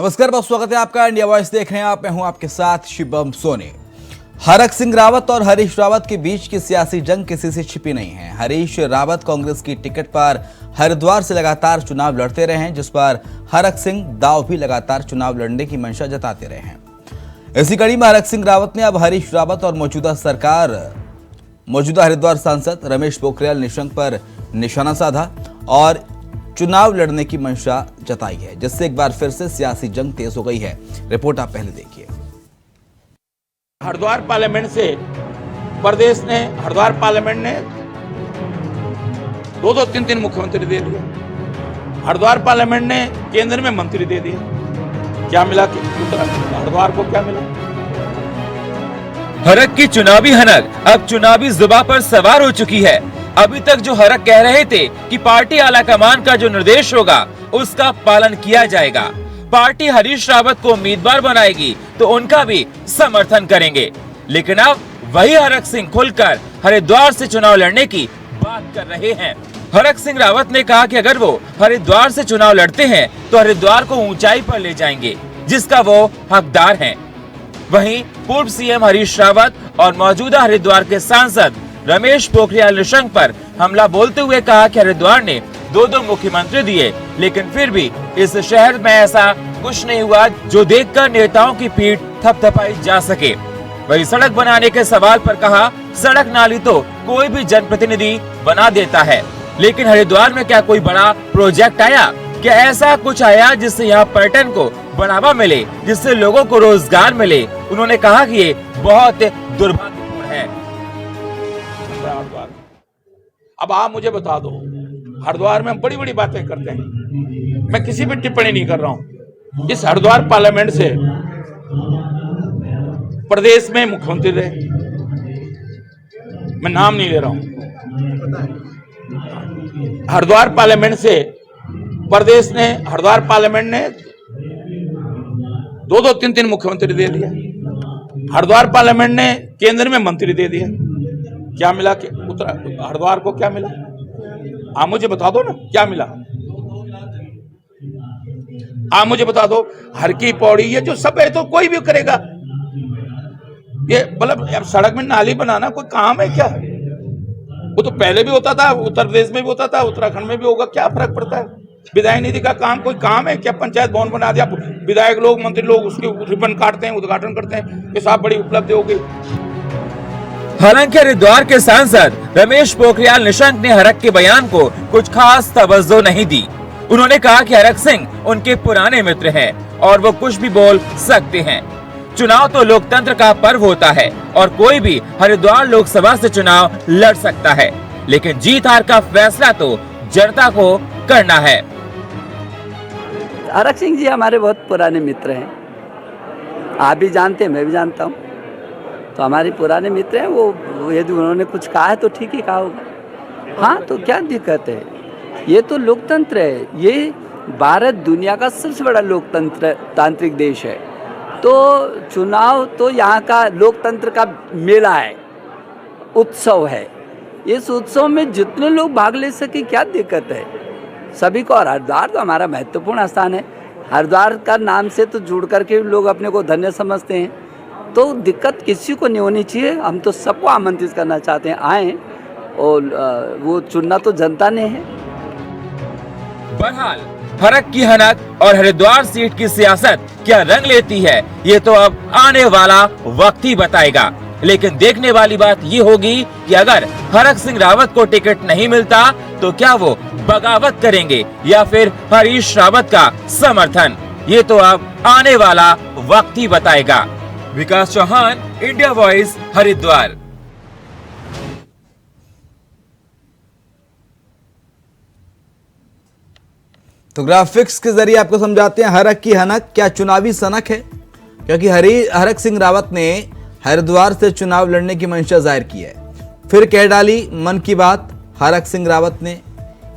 नमस्कार, बहुत स्वागत है आपका। इंडिया वॉइस देख रहे हैं आप, मैं हूं आपके साथ शिवम सोनी। हरक सिंह रावत और हरीश रावत के बीच की सियासी जंग किसी से छिपी नहीं है। हरीश रावत कांग्रेस की टिकट पर हरिद्वार से लगातार चुनाव लड़ते रहे हैं, जिस पर हरक सिंह दाव भी लगातार चुनाव लड़ने की मंशा जताते रहे हैं। इसी कड़ी में हरक सिंह रावत ने अब हरीश रावत और मौजूदा हरिद्वार सांसद रमेश पोखरियाल निशंक पर निशाना साधा और चुनाव लड़ने की मंशा जताई है, जिससे एक बार फिर से सियासी जंग तेज हो गई है। रिपोर्ट आप पहले देखिए। हरिद्वार पार्लियामेंट से हरिद्वार पार्लियामेंट ने दो तीन मुख्यमंत्री दे दिए। हरिद्वार पार्लियामेंट ने केंद्र में मंत्री दे दिए। क्या मिला कि हरिद्वार को क्या मिला? हरक की चुनावी हनक अब चुनावी जुबान पर सवार हो चुकी है। अभी तक जो हरक कह रहे थे कि पार्टी आला कमान का जो निर्देश होगा उसका पालन किया जाएगा, पार्टी हरीश रावत को उम्मीदवार बनाएगी तो उनका भी समर्थन करेंगे, लेकिन अब वही हरक सिंह खुलकर हरिद्वार से चुनाव लड़ने की बात कर रहे हैं। हरक सिंह रावत ने कहा कि अगर वो हरिद्वार से चुनाव लड़ते हैं तो हरिद्वार को ऊंचाई पर ले जाएंगे, जिसका वो हकदार हैं। वहीं पूर्व सीएम हरीश रावत और मौजूदा हरिद्वार के सांसद रमेश पोखरियाल निशंक पर हमला बोलते हुए कहा कि हरिद्वार ने दो मुख्यमंत्री दिए, लेकिन फिर भी इस शहर में ऐसा कुछ नहीं हुआ जो देखकर नेताओं की पीठ थपथपाई जा सके। वही सड़क बनाने के सवाल पर कहा, सड़क नाली तो कोई भी जनप्रतिनिधि बना देता है, लेकिन हरिद्वार में क्या कोई बड़ा प्रोजेक्ट आया? क्या ऐसा कुछ आया जिससे यहाँ पर्यटन को बढ़ावा मिले, जिससे लोगों को रोजगार मिले? उन्होंने कहा कि ये बहुत दुर्भाग्यपूर्ण है। अब आप मुझे बता दो, हरिद्वार में हम बड़ी बड़ी बातें करते हैं, मैं किसी भी टिप्पणी नहीं कर रहा हूं। इस हरिद्वार पार्लियामेंट से प्रदेश में मुख्यमंत्री रहे, मैं नाम नहीं ले रहा हूं। हरिद्वार पार्लियामेंट से हरिद्वार पार्लियामेंट ने दो तीन मुख्यमंत्री दे दिए। हरिद्वार पार्लियामेंट ने केंद्र में मंत्री दे दिए। क्या मिला कि हरिद्वार को क्या मिला? आप मुझे बता दो ना, क्या मिला? आप मुझे बता दो। हर की पौड़ी ये जो सब है तो कोई भी करेगा। ये मतलब सड़क में नाली बनाना कोई काम है क्या? वो तो पहले भी होता था, उत्तर प्रदेश में भी होता था, उत्तराखंड में भी होगा। क्या फर्क पड़ता है? विधायक निधि का काम कोई काम है क्या? पंचायत भवन बना दिया, विधायक लोग मंत्री लोग उसके रिबन काटते हैं, उद्घाटन करते हैं, ये सब बड़ी उपलब्धि होगी। हालांकि हरिद्वार के सांसद रमेश पोखरियाल निशंक ने हरक के बयान को कुछ खास तवज्जो नहीं दी। उन्होंने कहा कि हरक सिंह उनके पुराने मित्र हैं और वो कुछ भी बोल सकते हैं। चुनाव तो लोकतंत्र का पर्व होता है और कोई भी हरिद्वार लोकसभा से चुनाव लड़ सकता है, लेकिन जीत हार का फैसला तो जनता को करना है। हरक सिंह जी हमारे बहुत पुराने मित्र हैं, आप भी जानते हैं, मैं भी जानता हूँ। तो हमारे पुराने मित्र हैं, वो यदि उन्होंने कुछ कहा है तो ठीक ही कहा होगा। हाँ, तो क्या दिक्कत है? ये तो लोकतंत्र है। ये भारत दुनिया का सबसे बड़ा तांत्रिक देश है। तो चुनाव तो यहाँ का लोकतंत्र का मेला है, उत्सव है। इस उत्सव में जितने लोग भाग ले सके, क्या दिक्कत है सभी को? और हरिद्वार तो हमारा महत्वपूर्ण स्थान है। हरिद्वार का नाम से तो जुड़ करके लोग अपने को धन्य समझते हैं, तो दिक्कत किसी को नहीं होनी चाहिए। हम तो सबको आमंत्रित करना चाहते हैं, आए, और वो चुनना तो जनता ने है। बहरहाल हरक की हनक और हरिद्वार सीट की सियासत क्या रंग लेती है, ये तो अब आने वाला वक्त ही बताएगा। लेकिन देखने वाली बात ये होगी कि अगर हरक सिंह रावत को टिकट नहीं मिलता तो क्या वो बगावत करेंगे या फिर हरीश रावत का समर्थन, ये तो अब आने वाला वक्त ही बताएगा। विकास चौहान, इंडिया वॉइस, हरिद्वार। तो ग्राफिक्स के जरिए आपको समझाते हैं हरक की हनक क्या चुनावी सनक है, क्योंकि हरक सिंह रावत ने हरिद्वार से चुनाव लड़ने की मंशा जाहिर की है। फिर कह डाली मन की बात हरक सिंह रावत ने।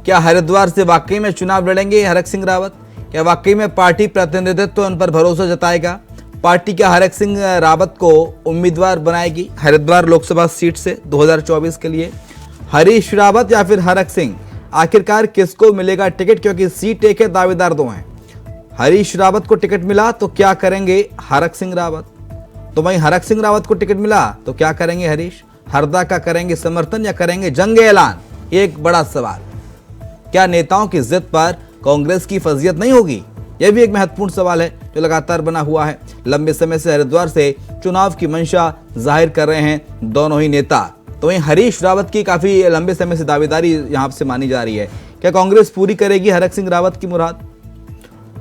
क्या हरिद्वार से वाकई में चुनाव लड़ेंगे हरक सिंह रावत? क्या वाकई में पार्टी प्रतिनिधित्व उन पर भरोसा जताएगा? पार्टी क्या हरक सिंह रावत को उम्मीदवार बनाएगी हरिद्वार लोकसभा सीट से 2024 के लिए? हरीश रावत या फिर हरक सिंह, आखिरकार किसको मिलेगा टिकट? क्योंकि सीट एक है, दावेदार दो हैं। हरीश रावत को टिकट मिला तो क्या करेंगे हरक सिंह रावत, तो वहीं हरक सिंह रावत को टिकट मिला तो क्या करेंगे हरीश? हरदा का करेंगे समर्थन या करेंगे जंग ऐलान? एक बड़ा सवाल। क्या नेताओं की जिद पर कांग्रेस की फजीयत नहीं होगी? यह भी एक महत्वपूर्ण सवाल है जो लगातार बना हुआ है। लंबे समय से हरिद्वार से चुनाव की मंशा जाहिर कर रहे हैं दोनों ही नेता। तो वहीं हरीश रावत की काफी लंबे समय से दावेदारी यहां से मानी जा रही है। क्या कांग्रेस पूरी करेगी हरक सिंह रावत की मुराद?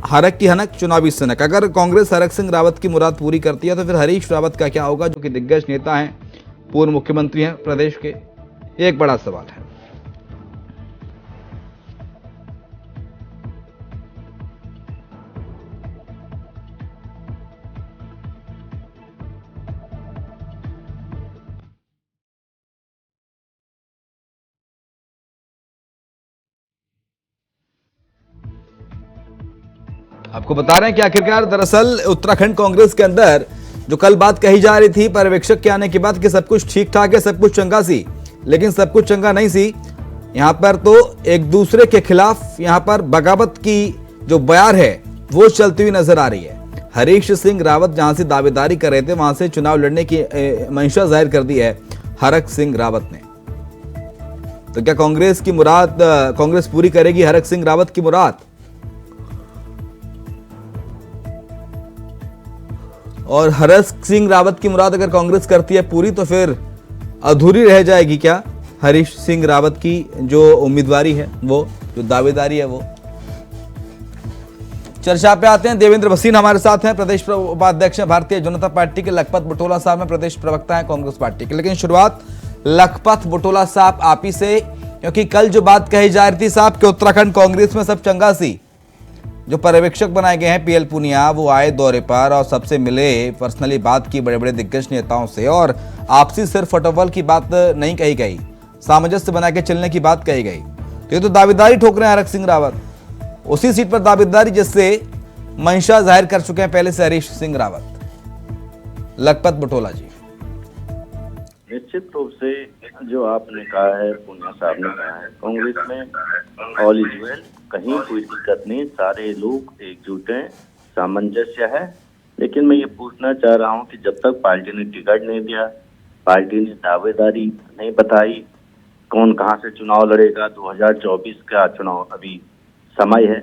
हरक की हनक चुनावी सनक। अगर कांग्रेस हरक सिंह रावत की मुराद पूरी करती है तो फिर हरीश रावत का क्या होगा, जो कि दिग्गज नेता हैं, पूर्व मुख्यमंत्री हैं प्रदेश के? एक बड़ा सवाल है। आपको बता रहे हैं कि आखिरकार दरअसल उत्तराखंड कांग्रेस के अंदर जो कल बात कही जा रही थी पर्यवेक्षक के आने के बाद कि सब कुछ ठीक ठाक है, सब कुछ चंगा सी, लेकिन सब कुछ चंगा नहीं सी। यहां पर तो एक दूसरे के खिलाफ यहां पर बगावत की जो बयार है वो चलती हुई नजर आ रही है। हरीश सिंह रावत जहां से दावेदारी कर रहे थे वहां से चुनाव लड़ने की मंशा जाहिर कर दी है हरक सिंह रावत ने। तो क्या कांग्रेस की मुराद, कांग्रेस पूरी करेगी हरक सिंह रावत की मुराद? और हरक सिंह रावत की मुराद अगर कांग्रेस करती है पूरी तो फिर अधूरी रह जाएगी क्या हरीश सिंह रावत की जो उम्मीदवारी है, वो जो दावेदारी है वो? चर्चा पे आते हैं। देवेंद्र भसीन हमारे साथ हैं, प्रदेश उपाध्यक्ष हैं भारतीय जनता पार्टी के। लखपत बुटोला साहब में प्रदेश प्रवक्ता है कांग्रेस पार्टी के। लेकिन शुरुआत लखपत बुटोला साहब आप ही से, क्योंकि कल जो बात कही जा रही थी साहब कि उत्तराखंड कांग्रेस में सब चंगा सी, जो पर्यवेक्षक बनाए गए हैं पीएल पुनिया वो आए दौरे पर और सबसे मिले, पर्सनली बात की बड़े बड़े दिग्गज नेताओं से, और आपसी सिर्फ फटोफल की बात नहीं कही गई, सामंजस्य बना के चलने की बात कही गई। तो ये तो दावेदारी ठोक रहे हैं हरक सिंह रावत, उसी सीट पर दावेदारी जिससे मंशा जाहिर कर चुके हैं पहले से हरीश सिंह रावत। लखपत बुटोला जी। निश्चित रूप से जो आपने कहा है, पुनिया साहब ने कहा है, कांग्रेस में ऑल इज वेल, कहीं कोई दिक्कत नहीं, सारे लोग एकजुट हैं, सामंजस्य है। लेकिन मैं ये पूछना चाह रहा हूँ कि जब तक पार्टी ने टिकट नहीं दिया, पार्टी ने दावेदारी नहीं बताई, कौन कहाँ से चुनाव लड़ेगा, 2024 का चुनाव अभी समय है,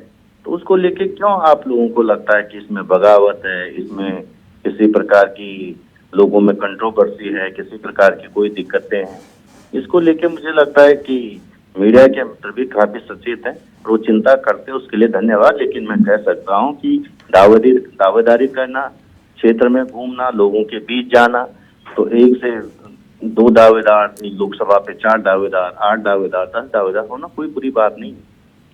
तो उसको लेके क्यों आप लोगों को लगता है कि इसमें बगावत है, इसमें किसी प्रकार की लोगों में कंट्रोवर्सी है, किसी प्रकार की कोई दिक्कतें हैं? इसको लेके मुझे लगता है कि मीडिया के मित्र भी काफी सचेत हैं, वो चिंता करते हैं, उसके लिए धन्यवाद। लेकिन मैं कह सकता हूं कि दावेदारी करना, क्षेत्र में घूमना, लोगों के बीच जाना, तो 1 से 2 दावेदार, लोकसभा पे 4 दावेदार, 8 दावेदार, 10 दावेदार होना कोई बुरी बात नहीं।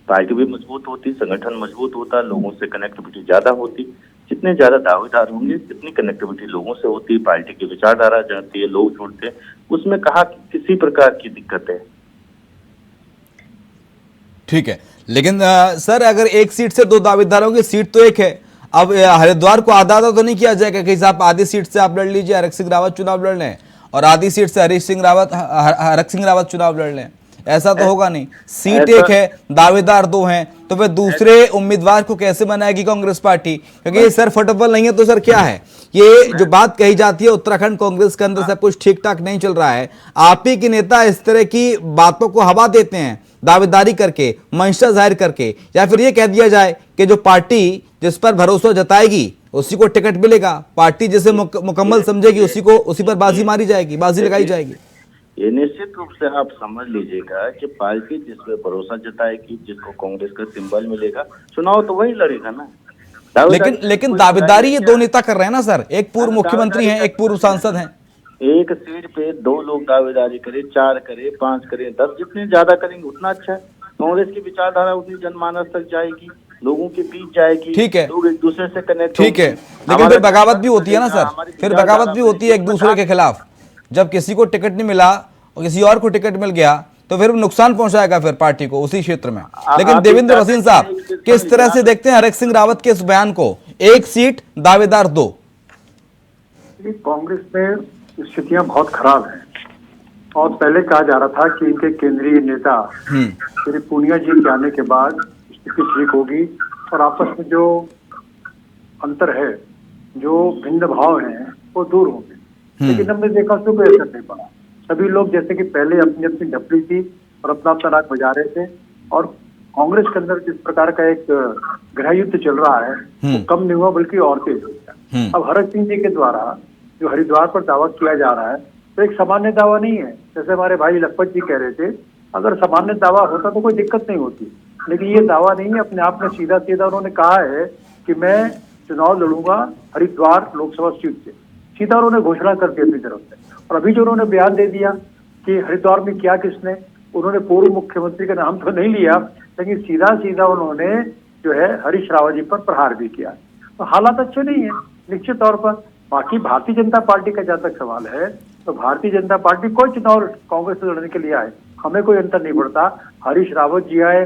पार्टी भी मजबूत होती, संगठन मजबूत होता, लोगों से कनेक्टिविटी ज्यादा होती। जितने ज्यादा दावेदार होंगे जितनी कनेक्टिविटी लोगों से होती, पार्टी की विचारधारा जाती है, लोग जुड़ते हैं, उसमें कहा किसी प्रकार की दिक्कत है। ठीक है, लेकिन सर अगर एक सीट से 2 दावेदारों की सीट तो एक है, अब हरिद्वार को आधा आधा तो नहीं किया जाएगा कि साहब आधी सीट से आप लड़ लीजिए, हरक सिंह रावत चुनाव लड़ लें, और आधी सीट से हरक सिंह रावत चुनाव लड़ लें? ऐसा तो होगा नहीं। सीट एक है, दावेदार 2 हैं, तो फिर दूसरे उम्मीदवार को कैसे बनाएगी कांग्रेस पार्टी? क्योंकि ये सर फटोफल नहीं है तो सर क्या है? ये जो बात कही जाती है उत्तराखंड कांग्रेस के अंदर सब कुछ ठीक ठाक नहीं चल रहा है, आप ही के नेता इस तरह की बातों को हवा देते हैं दावेदारी करके, मंशा जाहिर करके, या फिर ये कह दिया जाए कि जो पार्टी जिस पर भरोसा जताएगी उसी को टिकट मिलेगा, पार्टी जिसे मुकम्मल समझेगी उसी पर बाजी मारी जाएगी, बाजी लगाई जाएगी। ये निश्चित रूप से आप समझ लीजिएगा कि पार्टी जिसपे भरोसा जताएगी, जिसको कांग्रेस का सिंबल मिलेगा, चुनाव तो वही लड़ेगा ना। लेकिन दावेदारी ये 2 नेता कर रहे हैं ना सर, एक पूर्व मुख्यमंत्री हैं, एक पूर्व सांसद हैं। एक सीट पे 2 लोग दावेदारी करे, 4 करे, 5 करे, 10, जितने ज्यादा करेंगे उतना अच्छा है। कांग्रेस की विचारधारा उतनी जनमानस तक जाएगी, लोगों के बीच जाएगी, ठीक है, लोग एक दूसरे से कनेक्ट, ठीक है। लेकिन फिर बगावत भी होती है ना सर, फिर बगावत भी होती है एक दूसरे के खिलाफ। जब किसी को टिकट नहीं मिला और किसी और को टिकट मिल गया तो फिर नुकसान पहुंचाएगा फिर पार्टी को उसी क्षेत्र में। लेकिन देवेंद्र भसीन साहब किस तरह से देखते हैं हरक सिंह रावत के इस बयान को, 1 सीट दावेदार 2? कांग्रेस में स्थितियां बहुत खराब हैं और पहले कहा जा रहा था कि इनके केंद्रीय नेता श्री पुनिया जी के आने के बाद स्थिति ठीक होगी और आपस में जो अंतर है, जो भिन्न भाव हैं, वो दूर होंगे। लेकिन हमने देखा उसमें कोई असर नहीं पड़ा। सभी लोग जैसे कि पहले अपनी अपनी ढपली थी और अपना अपना राग बजा रहे थे, और कांग्रेस के अंदर जिस प्रकार का एक गृह युद्ध चल रहा है वो कम नहीं हुआ बल्कि और तेज हो गया। अब हरक सिंह जी के द्वारा जो हरिद्वार पर दावा किया जा रहा है तो एक सामान्य दावा नहीं है। जैसे हमारे भाई लखपत जी कह रहे थे, अगर सामान्य दावा होता तो कोई दिक्कत नहीं होती, लेकिन ये दावा नहीं है। अपने आप में सीधा सीधा उन्होंने कहा है कि मैं चुनाव लड़ूंगा हरिद्वार लोकसभा सीट से, सीधा उन्होंने घोषणा कर दी अपनी तरफ से। और अभी जो उन्होंने बयान दे दिया कि हरिद्वार में किया किसने, उन्होंने पूर्व मुख्यमंत्री का नाम तो नहीं लिया, लेकिन सीधा सीधा उन्होंने जो है हरीश रावत जी पर प्रहार भी किया। तो हालात अच्छे नहीं है निश्चित तौर पर। बाकी भारतीय जनता पार्टी का जहाँ तक सवाल है, तो भारतीय जनता पार्टी कोई चुनाव कांग्रेस से लड़ने के लिए आए, हमें कोई अंतर नहीं पड़ता। हरीश रावत जी आए,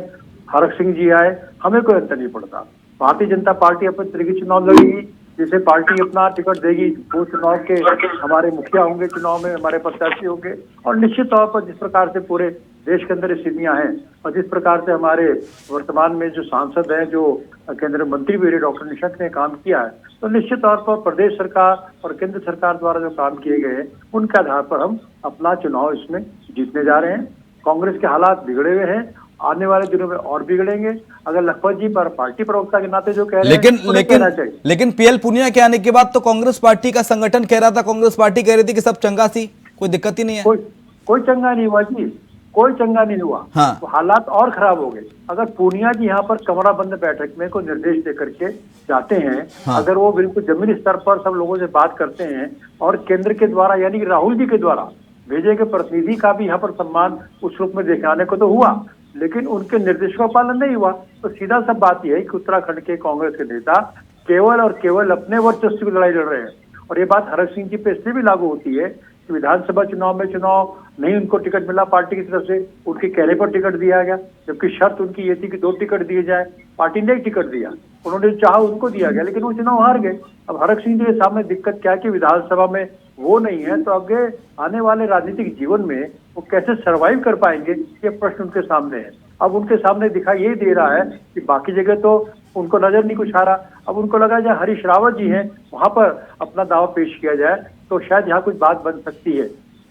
हरक सिंह जी आए, हमें कोई अंतर नहीं पड़ता। भारतीय जनता पार्टी अपने तरीके चुनाव लड़ेगी, जिसे पार्टी अपना टिकट देगी, वो चुनाव के हमारे मुखिया होंगे, चुनाव में हमारे प्रत्याशी होंगे। और निश्चित तौर पर जिस प्रकार से पूरे देश के अंदर स्थितियां हैं और जिस प्रकार से हमारे वर्तमान में जो सांसद हैं, जो केंद्रीय मंत्री भी रहे डॉक्टर निशंक ने काम किया है, तो निश्चित तौर पर प्रदेश सरकार और केंद्र सरकार द्वारा जो काम किए गए हैं उनके आधार पर हम अपना चुनाव इसमें जीतने जा रहे हैं। कांग्रेस के हालात बिगड़े हुए हैं, आने वाले दिनों में और बिगड़ेंगे। अगर लखपत जी पर पार्टी प्रवक्ता के नाते जो कह रहे हैं, लेकिन पीएल पुनिया के आने के बाद तो कांग्रेस पार्टी का संगठन कह रहा था, कांग्रेस पार्टी कह रही थी कि सब चंगा सी, कोई दिक्कत ही नहीं है। कोई चंगा नहीं हुआ जी, कोई चंगा नहीं हुआ। हाँ। तो हालात और खराब हो गए। अगर पूनिया जी यहाँ पर कमरा बंद बैठक में कोई निर्देश दे करके जाते हैं, हाँ। अगर वो बिल्कुल जमीनी स्तर पर सब लोगों से बात करते हैं और केंद्र के द्वारा यानी कि राहुल जी के द्वारा भेजे गए प्रतिनिधि का भी यहाँ पर सम्मान उस रूप में दिखाने को तो हुआ, लेकिन उनके निर्देशों का पालन नहीं हुआ। तो सीधा सब बात यह है कि उत्तराखंड के कांग्रेस के नेता केवल और केवल अपने वर्चस्व की लड़ाई लड़ रहे हैं। और ये बात हरक सिंह जी पे इसलिए भी लागू होती है कि विधानसभा चुनाव में चुनाव नहीं उनको टिकट मिला पार्टी की तरफ से, उनके कहने पर टिकट दिया गया, जबकि शर्त उनकी ये थी कि 2 टिकट दिए जाए। पार्टी ने एक टिकट दिया, उन्होंने चाहा उनको दिया गया, लेकिन वो चुनाव हार गए। अब हरक सिंह जी के सामने दिक्कत क्या है कि विधानसभा में वो नहीं है, तो आगे आने वाले राजनीतिक जीवन में वो कैसे सर्वाइव कर पाएंगे, ये प्रश्न उनके सामने है। अब उनके सामने दिखाई ये दे रहा है कि बाकी जगह तो उनको नजर नहीं कुछ आ रहा। अब उनको लगा जहाँ हरीश रावत जी हैं वहां पर अपना दावा पेश किया जाए तो शायद यहाँ कुछ बात बन सकती है।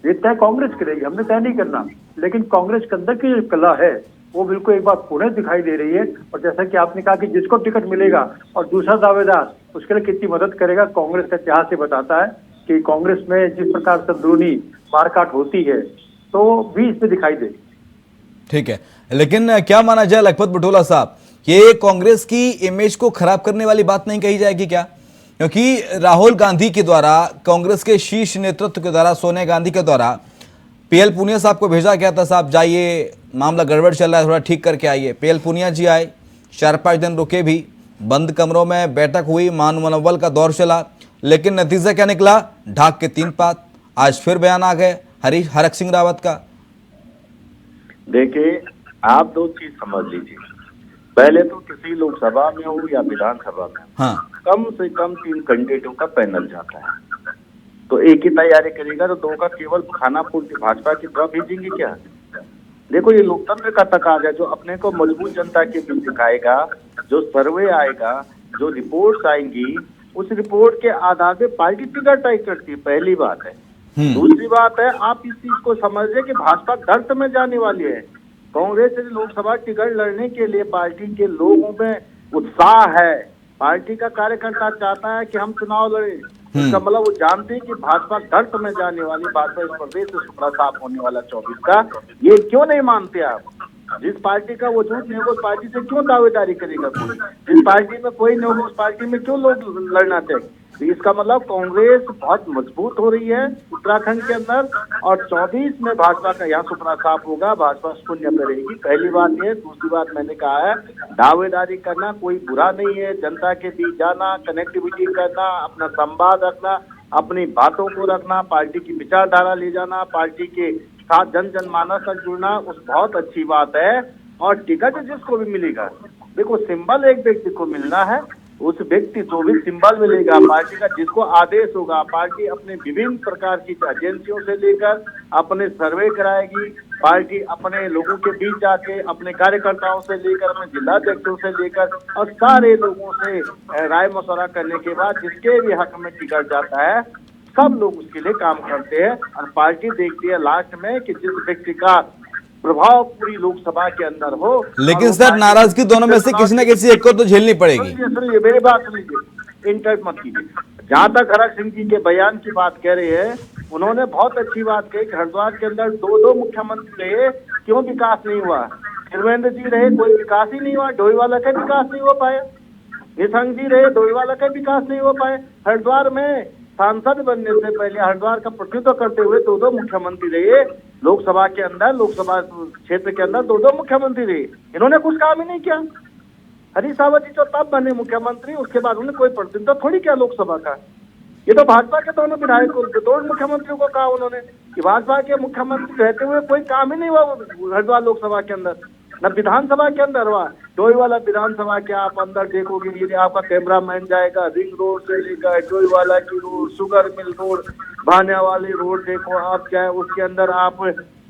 ये तय कांग्रेस करेगी, हमने तय नहीं करना, लेकिन कांग्रेस के अंदर की जो कला है वो बिल्कुल एक बार पुनः दिखाई दे रही है। और जैसा कि आपने कहा कि जिसको टिकट मिलेगा और दूसरा दावेदार उसके लिए कितनी मदद करेगा, कांग्रेस का इतिहास से बताता है कि कांग्रेस में जिस प्रकार से अंदरूनी मारकाट होती है तो भी इसमें दिखाई दे। ठीक है, लेकिन क्या माना जाए लखपत बुटोला साहब, ये कांग्रेस की इमेज को खराब करने वाली बात नहीं कही जाएगी क्या? क्योंकि राहुल गांधी के द्वारा, कांग्रेस के शीर्ष नेतृत्व के द्वारा, सोनिया गांधी के द्वारा पीएल पुनिया साहब को भेजा गया था, साहब जाइए मामला गड़बड़ चल रहा है, थोड़ा ठीक करके आइए। पीएल पुनिया जी आए, 4-5 दिन रुके भी, बंद कमरों में बैठक हुई, मान मनोबल का दौर चला, लेकिन नतीजा क्या निकला? ढाक के 3 पात। आज फिर बयान आ गए हरक सिंह रावत का। देखिए, आप 2 चीज समझ लीजिए। पहले तो किसी लोकसभा में हो या विधानसभा में, हाँ, कम से कम 3 कैंडिडेटों का पैनल जाता है, तो एक ही तैयारी करेगा तो 2 का केवल खाना पूर्ति भाजपा की तरफ भेजेंगे क्या? देखो, ये लोकतंत्र का तकाजा है। जो अपने को मजबूत जनता के बीच दिखाएगा, जो सर्वे आएगा, जो रिपोर्ट्स आएंगी, उस रिपोर्ट के आधार पे पार्टी टिकट तय करती है। पहली बात है। दूसरी बात है, आप इस चीज को समझिए कि भाजपा दर्द में जाने वाली है। कांग्रेस से लोकसभा टिकट लड़ने के लिए पार्टी के लोगों में उत्साह है। पार्टी का कार्यकर्ता चाहता है कि हम चुनाव लड़े। इसका मतलब वो जानते हैं कि भाजपा दर्द में जाने वाली, भाजपा इस प्रदेश से सुपड़ा साफ होने वाला 24 का। ये क्यों नहीं मानते आप? जिस पार्टी का वजूद नहीं होगा उस पार्टी से क्यों दावेदारी करेगा कोई? जिस पार्टी में कोई नहीं होगा उस पार्टी में क्यों लोग लड़ना चाहिए? तो इसका मतलब कांग्रेस बहुत मजबूत हो रही है उत्तराखंड के अंदर, और 24 में भाजपा का यहाँ सुपड़ा साफ होगा, भाजपा शून्य पे रहेगी। पहली बात ये। दूसरी बात मैंने कहा है, दावेदारी करना कोई बुरा नहीं है। जनता के बीच जाना, कनेक्टिविटी करना, अपना संवाद रखना, अपनी बातों को रखना, पार्टी की विचारधारा ले जाना, पार्टी के साथ जन मानस तक जुड़ना, उस बहुत अच्छी बात है। और टिकट जिसको भी मिलेगा, देखो सिंबल एक व्यक्ति को मिलना है, उस व्यक्ति को भी सिंबल मिलेगा पार्टी का, जिसको आदेश होगा। पार्टी अपने विभिन्न प्रकार की एजेंसियों से लेकर अपने सर्वे कराएगी, पार्टी अपने लोगों के बीच जाके अपने कार्यकर्ताओं से लेकर अपने जिलाध्यक्षों से लेकर और सारे लोगों से राय मशवरा करने के बाद जिसके भी हक में टिकट जाता है सब लोग उसके लिए काम करते हैं और पार्टी देखती है लास्ट में कि जिस व्यक्ति का प्रभाव पूरी लोकसभा के अंदर हो। लेकिन सर नाराजगी दोनों में से किसी न किसी एक को तो झेलनी पड़ेगी। सुनिए मेरी बात सुनिए, इंटरप्ट मत कीजिए। जहाँ तक हरक सिंह जी के बयान की बात कह रहे हैं, उन्होंने बहुत अच्छी बात कही कि हरिद्वार के अंदर दो मुख्यमंत्री रहे, क्यों विकास नहीं हुआ? त्रिवेंद्र जी रहे, कोई विकास ही नहीं हुआ, डोईवाला का विकास नहीं हो पाया। निशंक जी रहे, डोईवाला का विकास नहीं हो पाए। हरिद्वार में सांसद बनने से पहले हरिद्वार का प्रतिनिधित्व करते हुए दो मुख्यमंत्री रहे, लोकसभा के अंदर, लोकसभा क्षेत्र के अंदर दो मुख्यमंत्री रहे। इन्होंने कुछ काम ही नहीं किया। हरीश रावत जी तो तब बने मुख्यमंत्री, उसके बाद उन्होंने कोई प्रतिनिधित्व थोड़ी किया लोकसभा का। ये तो भाजपा के दोनों विधायकों दो मुख्यमंत्रियों को कहा उन्होंने कि भाजपा के मुख्यमंत्री रहते हुए कोई काम ही नहीं हुआ हरिद्वार लोकसभा के अंदर, न विधानसभा के अंदर हुआ। डोईवाला विधानसभा के आप अंदर देखोगे, यदि आपका कैमरामैन जाएगा, रिंग रोड से लेकर डोईवाला की road, sugar mill road, Bhaniyawali road देखो आप, चाहे उसके अंदर आप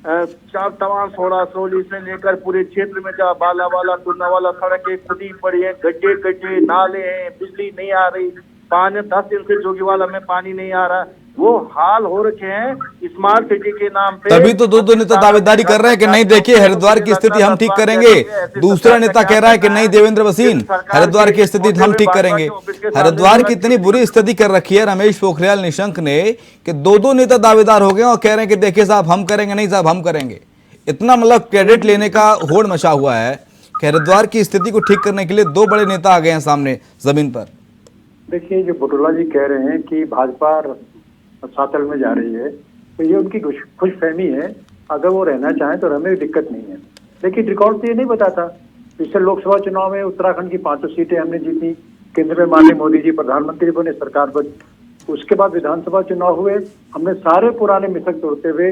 चार तमाम 16 से लेकर पूरे क्षेत्र में जहाँ बालावाला टुन्नावाला सड़कें खुदी पड़ी है, गड्ढे नाले हैं, बिजली नहीं आ रही, पानी 10 दिन से जोगीवाला में पानी नहीं आ रहा, वो हाल हो रखे हैं स्मार्ट सिटी के नाम पे। तभी तो दो नेता दावेदारी कर रहे हैं कि नहीं देखिए हरिद्वार की स्थिति हम ठीक करेंगे। दूसरा नेता कह रहा है कि नहीं देवेंद्र भसीन, हरिद्वार की स्थिति हम ठीक करेंगे। हरिद्वार की इतनी बुरी स्थिति कर रखी है रमेश पोखरियाल निशंक ने कि दो नेता दावेदार हो गए और कह रहे हैं कि देखिए साहब हम करेंगे, नहीं साहब हम करेंगे। इतना मतलब क्रेडिट लेने का होड़ मचा हुआ है कि हरिद्वार की स्थिति को ठीक करने के लिए दो बड़े नेता आ गए हैं सामने जमीन पर। देखिए जो बुटोला जी कह रहे हैं कि भाजपा सातल में जा रही है, तो ये उनकी खुशफहमी है। अगर वो रहना चाहें तो हमें दिक्कत नहीं है, लेकिन रिकॉर्ड तो ये नहीं बताता। पिछले लोकसभा चुनाव में उत्तराखंड की 5 सीटें हमने जीती, केंद्र में माननीय मोदी जी प्रधानमंत्री बने, सरकार बनी। उसके बाद विधानसभा चुनाव हुए, हमने सारे पुराने मिथक तोड़ते हुए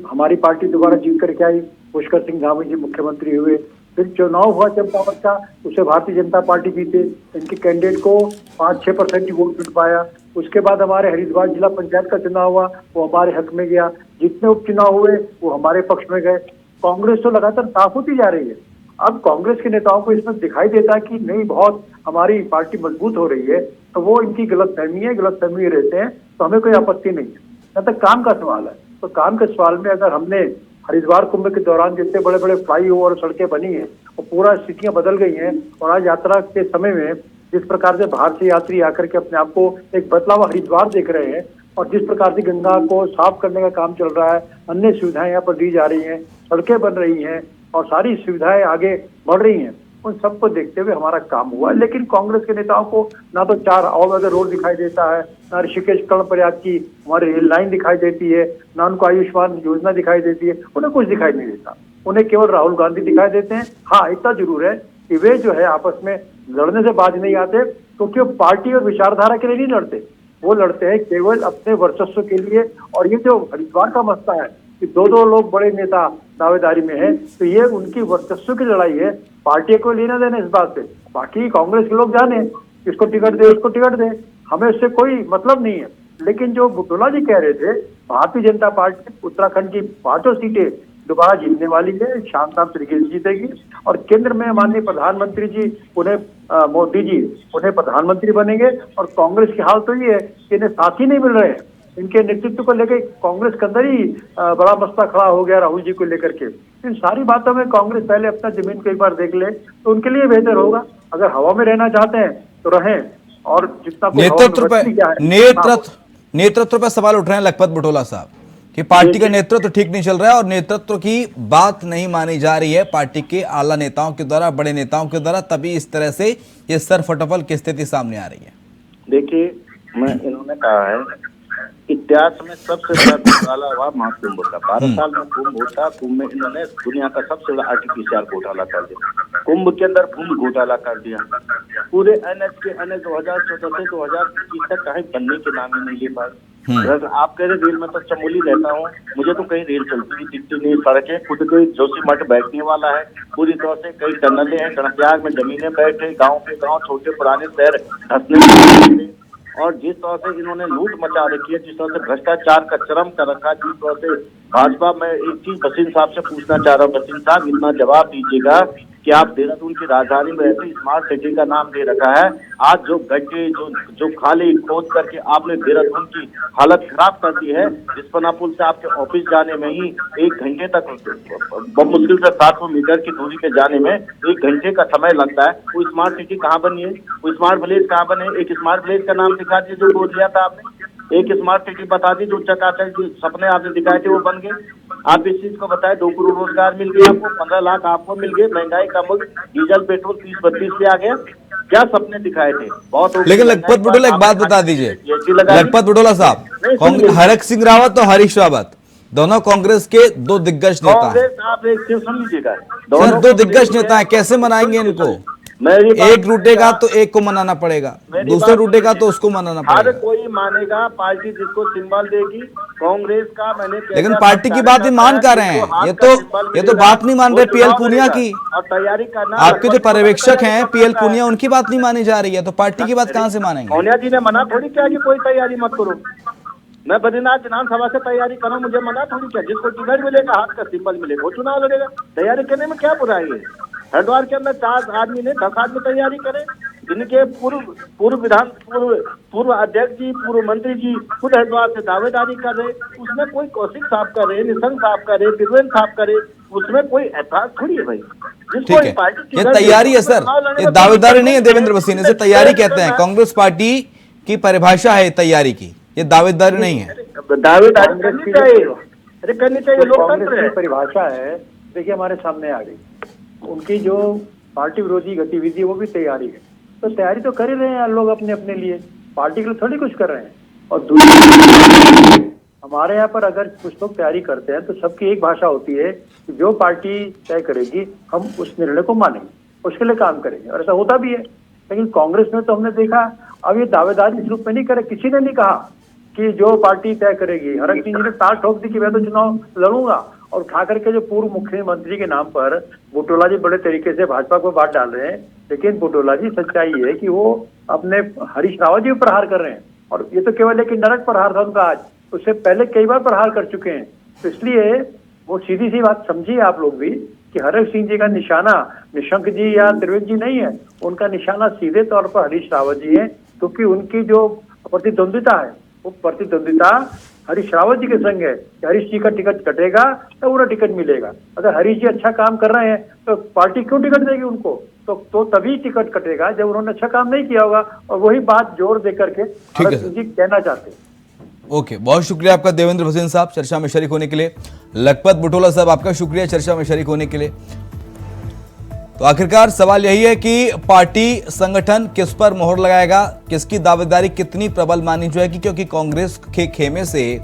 हमारी पार्टी दोबारा जीत करके आई, पुष्कर सिंह धामी जी मुख्यमंत्री हुए। फिर चुनाव हुआ चंपावत का, उसे भारतीय जनता पार्टी जीते, इनके कैंडिडेट को 5-6% ही वोट मिल पाया। उसके बाद हमारे हरिद्वार जिला पंचायत का चुनाव हुआ, वो हमारे हक में गया। जितने उपचुनाव हुए वो हमारे पक्ष में गए। कांग्रेस तो लगातार साफ होती जा रही है। अब कांग्रेस के नेताओं को इसमें दिखाई देता है कि नहीं बहुत हमारी पार्टी मजबूत हो रही है, तो वो इनकी गलतफहमी रहते हैं, तो हमें कोई आपत्ति नहीं है। जहाँ तक काम का सवाल है, तो काम के सवाल में अगर हमने हरिद्वार कुंभ के दौरान जितने बड़े बड़े फ्लाईओवर और सड़कें बनी हैं, वो पूरा स्थितियां बदल गई हैं। और आज यात्रा के समय में जिस प्रकार से बाहर से यात्री आकर के अपने आप को एक बदला हुआ हरिद्वार देख रहे हैं, और जिस प्रकार से गंगा को साफ करने का काम चल रहा है, अन्य सुविधाएं यहाँ पर दी जा रही हैं, सड़कें बन रही हैं और सारी सुविधाएं आगे बढ़ रही हैं, उन सबको देखते हुए हमारा काम हुआ। लेकिन कांग्रेस के नेताओं को ना तो 4 और रोड दिखाई देता है, ना ऋषिकेश कर्णप्रयाग की हमारी रेल लाइन दिखाई देती है, ना उनको आयुष्मान योजना दिखाई देती है, उन्हें कुछ दिखाई नहीं देता। उन्हें केवल राहुल गांधी दिखाई देते हैं। हाँ, इतना जरूर है कि वे जो है आपस में लड़ने से बाज नहीं आते, क्योंकि वो पार्टी और विचारधारा के लिए नहीं लड़ते, वो लड़ते हैं केवल अपने वर्चस्व के लिए। और ये जो हरिद्वार का मसला है कि दो लोग बड़े नेता दावेदारी में है, तो ये उनकी वर्चस्व की लड़ाई है, पार्टी को लेना देना इस बात से। बाकी कांग्रेस के लोग जाने इसको टिकट दे, उसको टिकट दे, हमें उससे कोई मतलब नहीं है। लेकिन जो बुटोला जी कह रहे थे, भारतीय जनता पार्टी उत्तराखंड की 5 सीटें दोबारा जीतने वाली है, शानदार तरीके से जीतेगी। और केंद्र में माननीय प्रधानमंत्री जी मोदी जी उन्हें प्रधानमंत्री बनेंगे। और कांग्रेस की हाल तो ये है कि इन्हें साथी नहीं मिल रहे हैं, इनके नेतृत्व को लेकर कांग्रेस के अंदर ही बड़ा मसला खड़ा हो गया राहुल जी को लेकर के। इन सारी बातों में कांग्रेस पहले अपना जमीन को एक बार देख ले, तो उनके लिए बेहतर होगा। अगर हवा में रहना चाहते हैं तो रहें, और जितना नेतृत्व पर सवाल उठ रहे हैं लखपत बुटोला साहब कि पार्टी का नेतृत्व ठीक नहीं चल रहा है और नेतृत्व की बात नहीं मानी जा रही है पार्टी के आला नेताओं के द्वारा, बड़े नेताओं के द्वारा, तभी इस तरह से ये सरफटफल की स्थिति सामने आ रही है। देखिए, इन्होंने कहा है इतिहास में सबसे बड़ा घोटाला हुआ महाकुंभ का। 12 साल में कुंभ होता, कुंभ में इन्होंने दुनिया का सबसे बड़ा आर्टिफिशियल घोटाला कर दिया, कुंभ के अंदर कुंभ घोटाला कर दिया। पूरे NH के NH 2014 से 2025 तक कहीं बनने के नाम ही नहीं ले पाए। आप कह रहे रेल में तो चमोली रहता हूँ, मुझे तो कहीं रेल चलती हुई दिखती नहीं। सड़कें खुद के जोशीमठ बैठने वाला है पूरी तरह से, कई टनलें हैं, कर्णप्रयाग में जमीनें बैठे, गाँव के गाँव, छोटे पुराने शहर धंसने। और जिस तरह से इन्होंने लूट मचा रखी है, जिस तरह से भ्रष्टाचार का चरम कर रखा है, जिस तरह से भाजपा में एक चीज भसीन साहब से पूछना चाह रहा हूँ, भसीन साहब इतना जवाब दीजिएगा कि आप देहरादून की राजधानी में रहते स्मार्ट सिटी का नाम दे रखा है, आज जो गड्ढे जो खाली खोद करके आपने देहरादून की हालत खराब कर दी है, जिसपना पुल से आपके ऑफिस जाने में ही 1 घंटे तक मुश्किल से 700 मीटर की दूरी पे जाने में 1 घंटे का समय लगता है। वो स्मार्ट सिटी कहाँ बनी है? वो स्मार्ट विलेज कहाँ बने? एक स्मार्ट विलेज का नाम दिखा दीजिए जो बोल दिया था आपने, एक स्मार्ट सिटी बता दी जो चकाचक जो सपने आपने दिखाए थे वो बन गए। आप इस चीज को बताएं, 2 करोड़ रोजगार मिल गए आपको, 15 लाख आपको मिल गए, महंगाई का मुल्क, डीजल पेट्रोल 30-32 पे आ गया। क्या सपने दिखाए थे? बहुत। लेकिन लखपत बुटोला एक बात बता दीजिए, लखपत बुटोला साहब, हरक सिंह रावत और हरीश रावत दोनों कांग्रेस के 2 दिग्गज नेता हैं। आप एक चीज सुन लीजिएगा, सर 2 दिग्गज नेता हैं, कैसे मनाएंगे इनको? एक रूटेगा तो एक को मनाना पड़ेगा, दूसरे रूटेगा तो उसको मनाना हर पड़ेगा। कोई मानेगा पार्टी जिसको सिंबल देगी, कांग्रेस का मैंने लेकिन पार्टी की बात ही मान कर रहे हैं, ये तो बात नहीं मान रहे पीएल पूनिया की। और तैयारी करना, आपके जो पर्यवेक्षक हैं पीएल पूनिया, उनकी बात नहीं मानी जा रही है, तो पार्टी की बात कहां से मानेंगे? पूनिया जी ने मना थोड़ी किया कि कोई तैयारी मत करो। मैं बद्रीनाथ विधानसभा से तैयारी करूं, मुझे मना थोड़ी किया। जिसको टिकट मिलेगा, हाथ का सिंबल मिलेगा, वो चुनाव लड़ेगा। तैयारी करने में क्या बुराई है? हरिद्वार के अंदर 4 आदमी ने 10 आदमी तैयारी करे, जिनके पूर्व अध्यक्ष जी, पूर्व मंत्री जी खुद हरिद्वार से दावेदारी कर रहे, उसमें कोई कौशिक साहब करे, निशंक साहब करे, बिरवेन साहब करे, उसमें कोई ऐतराज थोड़ी है भाई। ठीक है, ये तैयारी है सर, ये दावेदारी नहीं है देवेंद्र भसीन, इसे तैयारी कहते हैं। कांग्रेस पार्टी की परिभाषा है तैयारी की, ये दावेदारी नहीं है। दावेदारी करनी चाहिए, अरे करनी चाहिए, लोकतंत्र है। परिभाषा है, देखिए हमारे सामने आ गई उनकी जो पार्टी विरोधी गतिविधि है, वो भी तैयारी है। तो तैयारी तो कर ही रहे हैं लोग अपने अपने लिए, पार्टी के लिए थोड़ी कुछ कर रहे हैं। और दूसरी, हमारे यहाँ पर अगर कुछ लोग तैयारी करते हैं तो सबकी एक भाषा होती है कि जो पार्टी तय करेगी हम उस निर्णय को मानेंगे, उसके लिए काम करेंगे, और ऐसा होता भी है। लेकिन कांग्रेस में तो हमने देखा, अब ये दावेदारी इस रूप में नहीं करे, किसी ने नहीं कहा कि जो पार्टी तय करेगी। हरक सिंह जी ने ताल ठोक दी कि मैं तो चुनाव लड़ूंगा, और उठा करके जो पूर्व मुख्यमंत्री के नाम पर बुटोला जी बड़े तरीके से भाजपा को बात डाल रहे हैं। लेकिन बुटोला जी, सच्चाई है कि वो अपने हरीश रावत जी पर प्रहार कर रहे हैं, और ये तो केवल एक इंडायरेक्ट प्रहार था उनका आज, उससे पहले कई बार प्रहार कर चुके हैं। तो इसलिए वो सीधी सी बात समझिए आप लोग भी कि हरक सिंह जी का निशाना निशंक जी या त्रिवेदी जी नहीं है, उनका निशाना सीधे तौर पर हरीश रावत जी है, क्योंकि उनकी जो प्रतिद्वंदिता है वो प्रतिद्वंदिता हरीश रावत जी के संग है कि हरीश जी का टिकट कटेगा तो पूरा टिकट मिलेगा। अगर हरीश जी अच्छा काम कर रहे हैं तो पार्टी क्यों टिकट देगी उनको? तो तभी टिकट कटेगा जब उन्होंने अच्छा काम नहीं किया होगा, और वही बात जोर दे करके हरक सिंह जी कहना चाहते हैं। ओके, बहुत शुक्रिया आपका देवेंद्र भसीन साहब चर्चा में शरीक होने के लिए। लखपत बुटोला साहब, आपका शुक्रिया चर्चा में शरीक होने के लिए। तो आखिरकार सवाल यही है कि पार्टी संगठन किस पर मोहर लगाएगा, किसकी दावेदारी कितनी प्रबल मानी जाएगी, क्योंकि कांग्रेस के खेमे से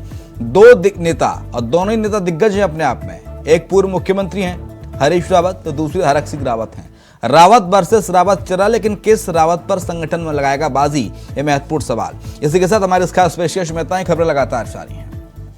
2 नेता, और दोनों ही नेता दिग्गज हैं अपने आप में। एक पूर्व मुख्यमंत्री हैं हरीश रावत, तो दूसरे हरक सिंह रावत हैं। रावत वर्सेस रावत चला, लेकिन किस रावत पर संगठन में लगाएगा बाजी, ये महत्वपूर्ण सवाल। इसी के साथ हमारे इस खास पेशकश में खबरें लगातार जारी हैं।